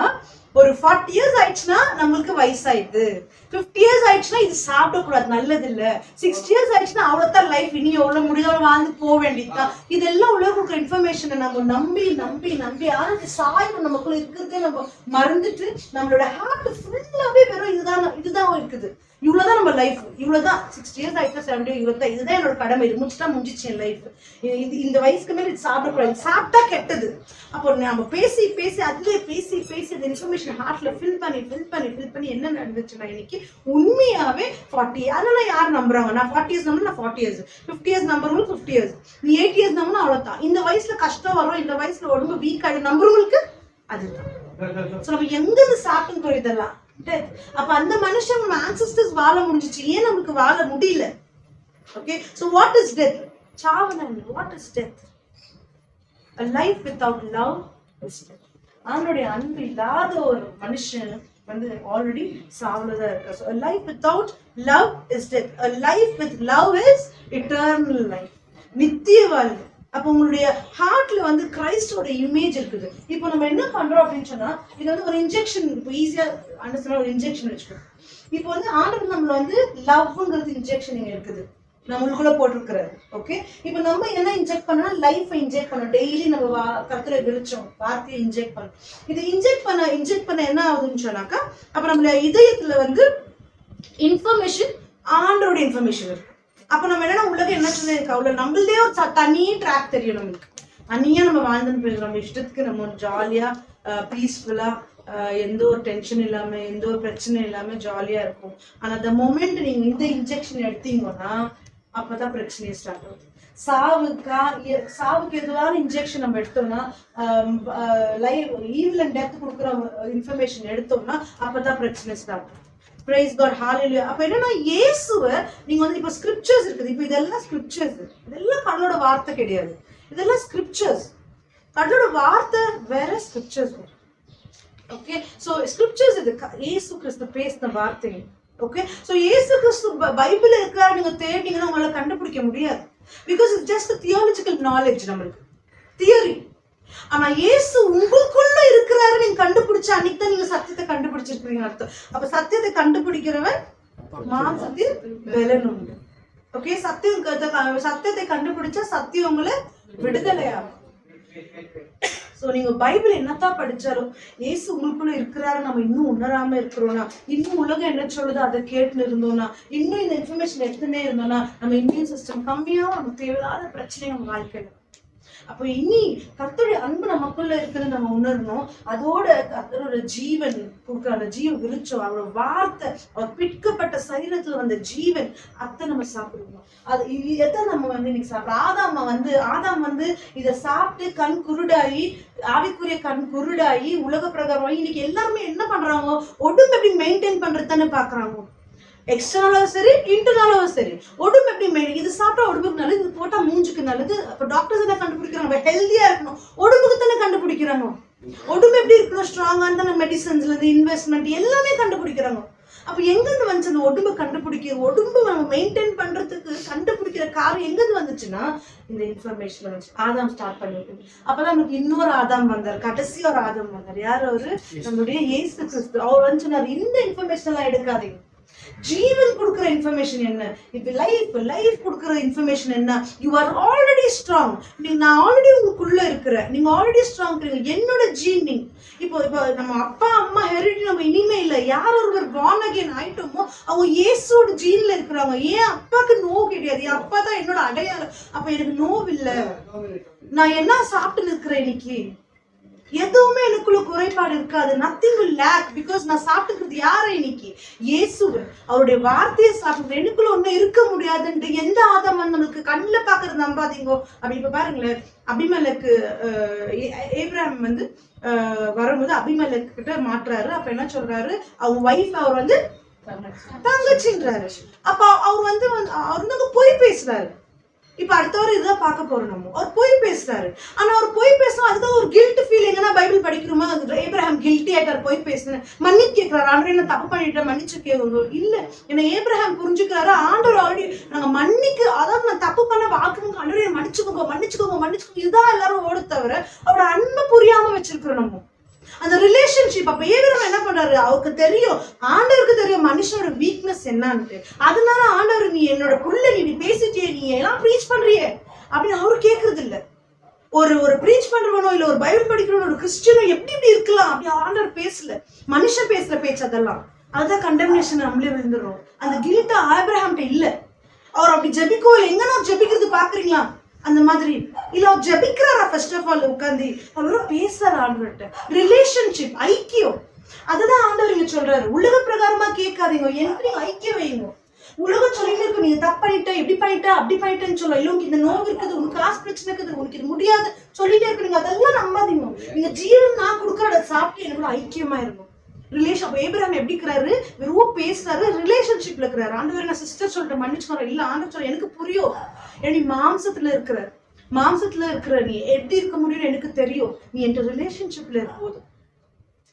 ஒரு 40 years ஆயிடுச்சுன்னா நம்மளுக்கு வயசாயிடுது, 50 years ஆயிடுச்சுன்னா இது சாப்பிடக்கூடாது நல்லது இல்ல, 60 years ஆயிடுச்சுன்னா அவ்வளவுதான் லைஃப், இனி எவ்வளவு முடியாத வாழ்ந்து போக வேண்டியதுதான். இதெல்லாம் உலக இன்ஃபர்மேஷனை நம்ம நம்பி நம்பி நம்பி ஆனா சாயம் நமக்குள்ள இருக்கிறதே நம்ம மறந்துட்டு நம்மளோட ஹார்ட் ஃபுல்லாவே வெறும் இதுதான் இருக்குது. இவ்வளவுதான் நம்ம லைஃப், இவ்வளவுதான் 60 years ஆயிடுச்சா 70 years இவ்வளவுதான், இதுதான் என்னோட கடமை, இது முடிச்சுட்டா முடிஞ்சிச்சு என் லைஃப், இந்த வயசுக்கு மேல இது சாப்பிடக்கூடாது, சாப்பிட்டா கெட்டது. அப்போ நம்ம பேசி பேசி அதுலேயே பேசி பேசி இந்த இன்ஃபர்மேஷன் ஹார்ட்ல ஃபில் பண்ணி என்ன நடந்துச்சுன்னா இன்னைக்கு உண்மையாவே 40 அதெல்லாம் யார் நம்புறாங்க? நான் 40 years நம்புறேன், நான் 40 years, 50 years நம்புறவங்களுக்கு 50 years, நீ 80 years நம்புனா அவ்வளவுதான். இந்த வயசுல கஷ்டம் வரும், இந்த வயசுல உடம்பு வீக் ஆயிடும் நம்புறவங்களுக்கு அதுதான். நம்ம எங்க இருந்து சாப்பிட்டு போய் இதெல்லாம் death. அப்ப அந்த மனுஷன் நம்ம ancestors வாழ முடிஞ்சிச்சு, ஏன் நமக்கு வாழ முடியல? Okay, so what is death? சாவன. What is death? A life without love is death. அவனுடைய அன்பு இல்லாத ஒரு மனுஷன் வந்து ஆல்ரெடி சாவலதான் இருக்க. So a life without love is death. A life with love is eternal life. நித்திய வாழ்வு. அப்போ உங்களுடைய ஹார்ட்ல வந்து கிரைஸ்டோட இமேஜ் இருக்குது. இப்போ நம்ம என்ன பண்றோம் அப்படின்னு சொன்னா, இது வந்து ஒரு இன்ஜெக்ஷன், இப்போ ஈஸியா அண்டர்ஸ்டாண்ட் ஒரு இன்ஜெக்ஷன் வச்சுக்கோம். இப்போ வந்து ஆண்டவர் நம்மள வந்து லவ்ங்கிறது இன்ஜெக்ஷன் இங்க இருக்குது, நம்மளுக்குள்ள போட்டிருக்கிறாரு. ஓகே, இப்போ நம்ம என்ன இன்ஜெக்ட் பண்ணா, லைஃபை இன்ஜெக்ட் பண்ணோம். டெய்லி நம்ம கர்த்தரை விழிச்சோம், வார்த்தையை இன்ஜெக்ட் பண்ணோம். இது இன்ஜெக்ட் பண்ண என்ன ஆகுதுன்னு சொன்னாக்கா, அப்ப நம்மள இதயத்துல வந்து இன்ஃபர்மேஷன், ஆண்டோட இன்ஃபர்மேஷன் இருக்கு. அப்ப நம்ம என்னன்னா உலகம் என்ன சொன்னதுக்கு அவ்வளவு நம்மளே ஒரு தனி ட்ராக் தெரியும், நம்மளுக்கு தனியா நம்ம வாழ்ந்துன்னு போயிடும், நம்ம இஷ்டத்துக்கு நம்ம ஜாலியா பீஸ்ஃபுல்லா எந்த ஒரு டென்ஷன் இல்லாம எந்த ஒரு பிரச்சனை இல்லாம ஜாலியா இருக்கும். ஆனா அந்த மொமெண்ட் நீங்க இந்த இன்ஜெக்ஷன் எடுத்தீங்கன்னா அப்பதான் பிரச்சனையே ஸ்டார்ட் ஆகுது. சாவுக்கு எதுவான இன்ஜெக்ஷன் நம்ம எடுத்தோம்னா, ஈவில் அண்ட் டெத் கொடுக்குற இன்ஃபர்மேஷன் எடுத்தோம்னா அப்பதான் பிரச்சனை ஸ்டார்ட் ஆகும். Praise God, hallelujah. அப்ப என்னன்னா இயேசுவை நீங்க வந்து இப்ப ஸ்கிரிப்சர்ஸ் இருக்குது, இப்ப இதெல்லாம் ஸ்கிரிப்சர்ஸ், இதெல்லாம் கடவுளோட வார்த்தை கிடையாது, இதெல்லாம் ஸ்கிரிப்சர்ஸ். கடவுளோட வார்த்தை வேற, ஸ்கிரிப்சர்ஸ் வேற. ஓகே, சோ ஸ்கிரிப்சர்ஸ் இது இயேசு கிறிஸ்து பேசின வார்த்தை. ஓகே, சோ இயேசு கிறிஸ்து பைபிள் இருக்கிறாரு நீங்க தேடிங்கன்னா உங்களால கண்டுபிடிக்க முடியாது. Because it's just theological knowledge, நம்மளுக்கு தியரி. ஆனா இயேசு உங்களுக்குள்ள இருக்கிறாரு நீங்க கண்டுபிடிச்ச அன்னைக்கு தான் நீங்க சத்தியத்தை கண்டுபிடிச்சிருக்கீங்க அர்த்தம். அப்ப சத்தியத்தை கண்டுபிடிக்கிறவன் மாம்சத்தில் பலன் உண்டு. ஓகே, சத்தியத்தை கண்டுபிடிச்சா சத்தியம் உங்களை விடுதலையாகும். சோ நீங்க பைபிள் என்னத்தான் படிச்சாலும் இயேசு உங்களுக்குள்ள இருக்கிறாரு நம்ம இன்னும் உணராம இருக்கிறோம்னா, இன்னும் உலகம் என்ன சொல்லுதோ அதை கேட்டுன்னு இருந்தோம்னா, இன்னும் இந்த இன்ஃபர்மேஷன் எடுத்துனே இருந்தோம்னா, நம்ம இம்யூன் சிஸ்டம் கம்மியாவும் நமக்கு தேவையில்லாத பிரச்சனை நம்ம வாழ்க்கையில. அப்போ இனி கர்த்தருடைய அன்பு நமக்குள்ள இருக்குன்னு நம்ம உணரணும். அதோட கர்த்தரோட ஜீவன் கொடுக்குற அந்த ஜீவன் விருச்சம், அவரோட வார்த்தை, அவர் பிற்கப்பட்ட சரீரத்துல வந்த ஜீவன், அத்தை நம்ம சாப்பிடுவோம். அது எதை நம்ம வந்து இன்னைக்கு சாப்பிடுறோம்? ஆதாம் வந்து இதை சாப்பிட்டு கண் குருடாயி, ஆவிக்குரிய கண் குருடாயி, உலக பிரகாரம் இன்னைக்கு எல்லாருமே என்ன பண்றாங்க, உடம்பு எப்படி மெயின்டைன் பண்றதுன்னு பாக்குறாங்க. எக்ஸ்டர்னலும் சரி இன்டர்னலும் சரி, உடம்பு எப்படி இது சாப்பிட்டா உடம்புக்கு நல்லது, இது போட்டா மூஞ்சுக்கு நல்லது. அப்ப டாக்டர்ஸ் என்ன கண்டுபிடிக்கிறாங்க, ஹெல்தியா இருக்கணும், உடம்புக்கு தானே கண்டுபிடிக்கிறாங்க. உடம்பு எப்படி இருக்கணும், ஸ்ட்ராங்கான தானே மெடிசன்ஸ்ல இருந்து இன்வெஸ்ட்மெண்ட் எல்லாமே கண்டுபிடிக்கிறாங்க. அப்ப எங்கிருந்து வந்துச்சு அந்த உடம்பு கண்டுபிடிக்க, உடம்பு நம்ம மெயின்டைன் பண்றதுக்கு கண்டுபிடிக்கிற காரணம் எங்கிருந்து வந்துச்சுன்னா இந்த இன்ஃபர்மேஷன் வந்துச்சு. ஆதாம் ஸ்டார்ட் பண்ணிட்டு அப்பதான் நமக்கு இன்னொரு ஆதாம் வந்தார், கடைசி ஒரு ஆதாம் வந்தார். யார் அவரு? நம்மளுடைய இயேசு கிறிஸ்து. அவர் வந்து சொன்னார், இந்த இன்ஃபர்மேஷன் எல்லாம் எடுக்காதீங்க, ஜீவன் கொடுக்கிற இன்ஃபர்மேஷன் என்ன, இப்ப லைஃப் கொடுக்கிற இன்ஃபர்மேஷன் என்ன. You are already strong. நான் ஆல்ரெடி உங்களுக்குள்ள இருக்கிறேன், நீங்க ஆல்ரெடி ஸ்ட்ராங். என்னோட ஜீன் நீங்க இப்போ நம்ம அப்பா அம்மா ஹெரிடிட்டி நம்ம இனிமே இல்லை. யார் ஒருவர் born again ஆயிட்டோமோ அவங்க இயேசுவோட ஜீன்ல இருக்கிறாங்க. ஏன் அப்பாக்கு நோ கிடையாது, என் அப்பா தான் என்னோட அடையாளம். அப்ப எனக்கு நோவு இல்லை. நான் என்ன சாப்பிட்டு இருக்கிறேன் இன்னைக்கு, எதுவுமே எனக்குள்ள குறைபாடு இருக்காது. நத்திங் will lack because நான் சாப்பிட்டுக்கிறது யாரை இன்னைக்கு, இயேசுவை, அவருடைய வார்த்தையை சாப்பிட்டு எனக்குள்ள ஒன்னும் இருக்க முடியாதுன்ட்டு எந்த ஆதாம் வந்து நம்மளுக்கு கண்ணில் பாக்குறது நம்பாதீங்கோ. அப்படி இப்ப பாருங்களேன், அபிமெலக்கு ஏப்ரஹாம் வந்து வரும்போது அபிமெலக்கு கிட்ட மாட்டுறாரு. அப்ப என்ன சொல்றாரு, அவங்க வைஃப் அவர் வந்து தங்கச்சின்றாரு. அப்ப அவர் வந்து பொய் பேசுறாரு. இப்ப அடுத்தவர் இதுதான் பார்க்க போறோம். நம்ம அவர் பொய் பேசுறாரு. ஆனா அவர் பொய் பேசணும், அதுதான் ஒரு கில்ட் ஃபீலிங்னா பைபிள் படிக்கிறோமா? ஏப்ரஹாம் கில்ட்டி ஆயிட்டார், பொய் பேசுனேன், மன்னிப்பு கேட்கிறாரு. ஆண்டவர் என்ன தப்பு பண்ணிட்டேன், மன்னிச்சு கேட்கணும் இல்ல. என்ன ஏப்ரஹாம் புரிஞ்சுக்கிறாரு, ஆண்டவர் ஆல்ரெடி நாங்க மன்னிக்கு, அதாவது நான் தப்பு பண்ண வாக்குங்க, ஆண்டவரே மன்னிச்சுக்கோங்க மன்னிச்சுக்கோங்க மன்னிச்சுக்கோங்க, இதுதான் எல்லாரும் ஓட தவிர அவரோட அன்பை புரியாம வச்சிருக்கிறோம் நம்ம அந்த ரிலேஷன்ஷிப். அப்ப ஏப்ரஹாம் என்ன பண்றாரு, அவருக்கு தெரியும், ஆண்டவருக்கு தெரியும் மனுஷனோட வீக்னஸ் என்னன்னு. அதனால ஆண்டவர், நீ என்னோட புள்ள, நீ பேசிட்டியே, நீ எல்லாம் ப்ரீச் பண்றியே அப்படின்னு அவரு கேட்கறது இல்ல. ஒரு ப்ரீச் பண்றவனோ இல்ல ஒரு பைபிள் படிக்கிறவனோ ஒரு கிறிஸ்டியனோ எப்படி இப்படி இருக்கலாம் அப்படி ஆண்டவர் பேசல. மனுஷன் பேசுற பேச்சு அதெல்லாம். அதுதான் கண்டம்னேஷன் நம்மளே விழுந்துடும். அந்த கில்ட் ஆபிரகாம்கிட்ட இல்ல. அவர் அப்படி ஜெபிக்கோ, எங்க நான் ஜெபிக்கிறது பாக்குறீங்களா அந்த மாதிரி இல்ல, அவர் ஜெபிக்கிறாரா ஃபர்ஸ்ட் ஆஃப் ஆல் உட்காந்து, அவரும் பேசுறாரு ஆண்டவர்கிட்ட. ரிலேஷன்ஷிப், ஐக்கியம், அதுதான் ஆண்டவர் இங்க சொல்றாரு. உலக பிரகாரமா கேட்காதீங்க, எனக்கு நீங்க ஐக்கியம் வைங்க. உலகம் சொல்லிட்டு இருக்கு, நீங்க தப்பு பண்ணிட்ட, இப்படி பண்ணிட்ட, அப்படி பண்ணிட்டேன்னு சொல்ல, இல்ல உங்களுக்கு இந்த நோவு இருக்குது, உனக்கு காசு பிரச்சனை இருக்குது, உனக்கு இது முடியாது சொல்லிட்டே இருக்கு. நீங்க அதெல்லாம் நம்பாதீங்க. நீங்க ஜீவன் நான் கொடுக்கறத சாப்பிட்டு எனக்கு ஐக்கியமா இருக்கும். ரிலேஷன். அப்ப ஏப்ரஹாம் எப்படி இருக்கிறாரு, வெறும் பேசுறாரு, ரிலேஷன்ஷிப்ல இருக்கிறாரு. ஆண்டவர் நான் சிஸ்டர் சொல்லிட்டு மன்னிச்சுக்கோங்க, இல்ல ஆண்டவர் சொல்ல எனக்கு புரியும், நீ மாம்சத்துல இருக்கிற நீ எப்படி இருக்க முடியும்னு எனக்கு தெரியும், நீ என் ரிலேஷன்ஷிப்ல இருக்கும்போது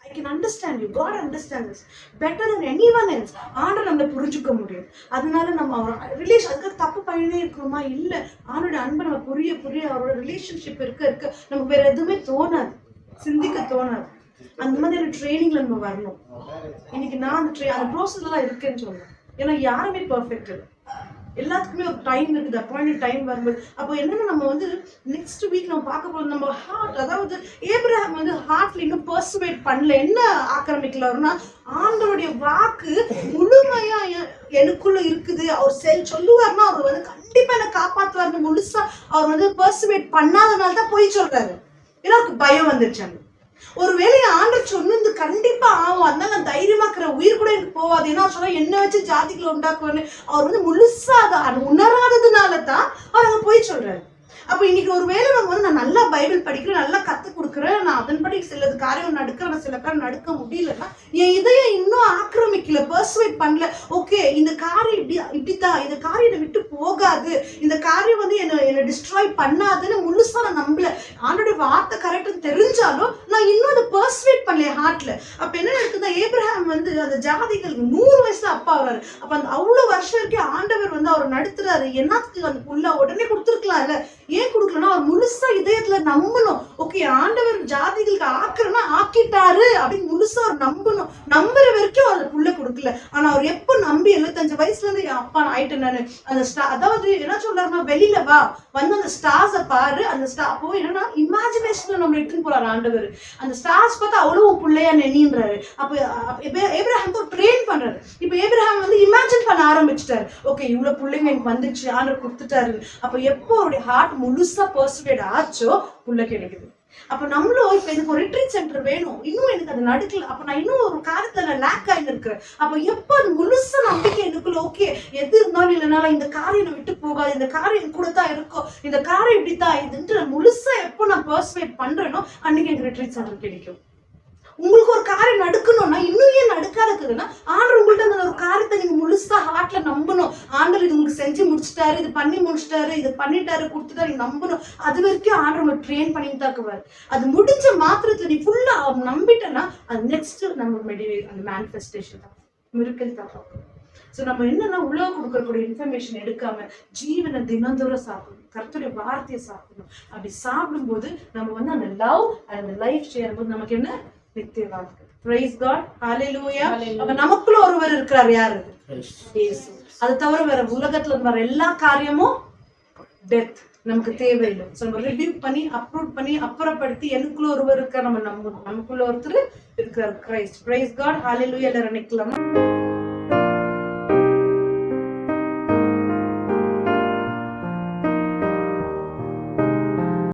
I can understand you. God understands us better than anyone else. ஆண்டவர் நம்மளை புரிஞ்சுக்க முடியும். அதனால நம்ம ரிலேஷன் அதுக்கு தப்பு பண்ணினே இருக்கிறோமா இல்ல, ஆண்டோட அன்பை நம்ம புரிய அவரோட ரிலேஷன்ஷிப் இருக்க நமக்கு வேற எதுவுமே தோணாது, சிந்திக்க தோணாது. அந்த மாதிரி ட்ரைனிங்ல நம்ம வரணும். இன்னைக்கு நான் அந்த ப்ரோசஸ்லாம் இருக்குன்னு சொல்றேன். ஏன்னா யாருமே பெர்ஃபெக்ட் இல்லை, எல்லாத்துக்குமே ஒரு டைம் இருக்குது, அப்பாயிண்டட் டைம் வரும்போது. அப்போ என்னன்னா நம்ம நெக்ஸ்ட் வீக் நம்ம பார்க்க போறோம், நம்ம ஹார்ட், அதாவது ஏப்ரஹாம் ஹார்ட்ல இன்னும் பர்சுவேட் பண்ணல, என்ன ஆக்கிரமிக்கல வரும்னா ஆண்டவருடைய வாக்கு முழுமையா எனக்குள்ள இருக்குது. அவர் சொல்லுவாருன்னா அவர் கண்டிப்பா என்ன காப்பாற்றுவாருன்னு முழுசா அவர் பர்சுவேட் பண்ணாதனால தான் போய் சொல்றாரு. எல்லாருக்கும் பயம் வந்துருச்சாங்க. ஒரு வேலையை ஆண்டவர் சொன்னது கண்டிப்பா ஆகும், அதனால நான் தைரியமா இருக்கிற, உயிர் கூட எனக்கு போவாது. ஏன்னா சொல்ல என்ன வச்சு ஜாதிகளை உண்டாக்குவாரு. அவர் முழுசா அதை உணராததுனால தான் அவர் போய் சொல்றாரு. அப்ப இன்னைக்கு ஒரு வேலை நம்ம நான் நல்லா பைபிள் படிக்கிறேன், நல்லா கத்து கொடுக்குறேன், நான் அதன்படி சில காரியம் நடக்கிறேன், சில காரியம் நடக்க முடியலன்னா என் இதயம் இன்னும் ஆக்கிரமிக்கல, பர்சுவேட் பண்ணல. ஓகே, இந்த காரியம் இப்படித்தான், இந்த காரியம் விட்டு போகாது, இந்த காரியம் என்ன டிஸ்ட்ராய் பண்ணாதுன்னு முழுசா நான் நம்பல. ஆண்டோட வார்த்தை கரெக்ட்னு தெரிஞ்சாலும் நான் இன்னும் அதை பர்சுவேட் பண்ணல ஹார்ட்ல. அப்ப என்ன நடக்குதுன்னா ஏப்ரஹாம் அந்த ஜாதிகள் 100 வயசுல அப்பா வர்றாரு. அப்ப அந்த அவ்வளவு வருஷம் வரைக்கும் ஆண்டவர் அவர் நடத்துறாரு. என்னத்துக்கு அந்த புள்ள உடனே கொடுத்துருக்கலாம் இல்ல, ஏன் கொடுக்கலன்னா அவர் முழுசா இதயத்துல நம்பணும். ஓகே, ஆண்டவர் ஜாதிகளுக்கு ஆக்குறனா ஆக்கிட்டாரு அப்படின்னு முழுசா அவர் நம்பணும். நம்புற வரைக்கும் அவர் புள்ள கொடுக்கல. ஆனா அவர் எப்ப நம்பி 75 வயசுல இருந்து என் அப்பா ஆயிட்டேன் நானு, அந்த அதாவது என்ன சொல்றாருன்னா வெளியில வா அந்த ஸ்டார்ஸ பாரு, அந்த ஸ்டார் அப்போ என்னன்னா இமேஜினேஷன்ல நம்ம இட்டுன்னு போறாரு ஆண்டவர். அந்த ஸ்டார்ஸ் பார்த்தா அவ்வளவு பிள்ளையா நெனின்றாரு. அப்ப ஏப்ரஹாம் ட்ரெயின் பண்றாரு. இப்ப ஏப்ரஹாம் இமேஜின் பண்ண ஆரம்பிச்சுட்டாரு. ஓகே, இவ்வளவு பிள்ளைங்க எனக்கு வந்துச்சு, ஆண்டவர் கொடுத்துட்டாரு. அப்ப எப்போ அவருடைய ஹார்ட் முழுசா பர்சுவேட் ஆச்சோ புள்ள கிடைக்குது. அப்ப நம்மளும் இப்ப எனக்கு ஒரு ரிட்ரீட் சென்டர் வேணும், இன்னும் எனக்கு அது நடக்கல, அப்ப நான் இன்னும் ஒரு காரியத்துல லேக் ஆகி இருக்கிறேன். அப்ப எப்ப அது முழுசா நம்பிக்கை எனக்குள்ள ஓகே எது இருந்தாலும் இல்லைனாலும் இந்த காரியம் விட்டு போகாது, இந்த காரியம் கூட தான் இருக்கும், இந்த காரியம் இப்படித்தான் இதுன்ட்டு முழுசா எப்போ நான் பர்சுவேட் பண்றேனோ அன்னைக்கு எனக்கு ரிட்ரீட் சென்டர் கிடைக்கும். உங்களுக்கு ஒரு காரியம் நடக்கணும்னா இன்னும் ஏன் நடக்காதுன்னா ஆண்டவர் உங்கள்ட்ட அந்த ஒரு காரியத்தை நீங்க முழுசா ஹார்ட்ல நம்பணும். ஆண்டவர் இது உங்களுக்கு செஞ்சு முடிச்சுட்டாரு, இது பண்ணி முடிச்சுட்டாரு, இது பண்ணிட்டாரு, கொடுத்துட்டாரு, நம்பணும். அது வரைக்கும் ஆண்டவர் ட்ரெயின் பண்ணி தாக்குவாரு. அது முடிஞ்ச மாத்திரத்துல நீ ஃபுல்லா நம்பிட்டேன்னா அது நெக்ஸ்ட் நம்ம அந்த மேனிஃபெஸ்டேஷன் தான், மிராக்கிள் தான். ஸோ நம்ம என்னன்னா உலக கொடுக்கக்கூடிய இன்ஃபர்மேஷன் எடுக்காம ஜீவனை தினந்தோறும் சாப்பிடணும், கர்த்தருடைய வார்த்தையை சாப்பிடணும். அப்படி சாப்பிடும்போது நம்ம அந்த லவ் அண்ட் லைஃப் ஷேர் போது நமக்கு என்ன நித்திய வாழ்க்கை. Praise God. Hallelujah. அப்ப நமக்குள்ள ஒருவர் இருக்கிறார். யாரு? இயேசு. அது தவிர வேற உலகத்துல வர எல்லா காரியமும் டெத் நமக்கு தேவையில்லை. நம்ம ரிவ்யூ பண்ணி அப்ரூவ் பண்ணி அப்புறப்படுத்தி எனக்குள்ள ஒருவர் இருக்க நம்ம நம்பணும். நமக்குள்ள ஒருத்தர் இருக்கிறார், கிரைஸ்ட். Praise God. Hallelujah. எல்லாரும் நிக்கலாம்.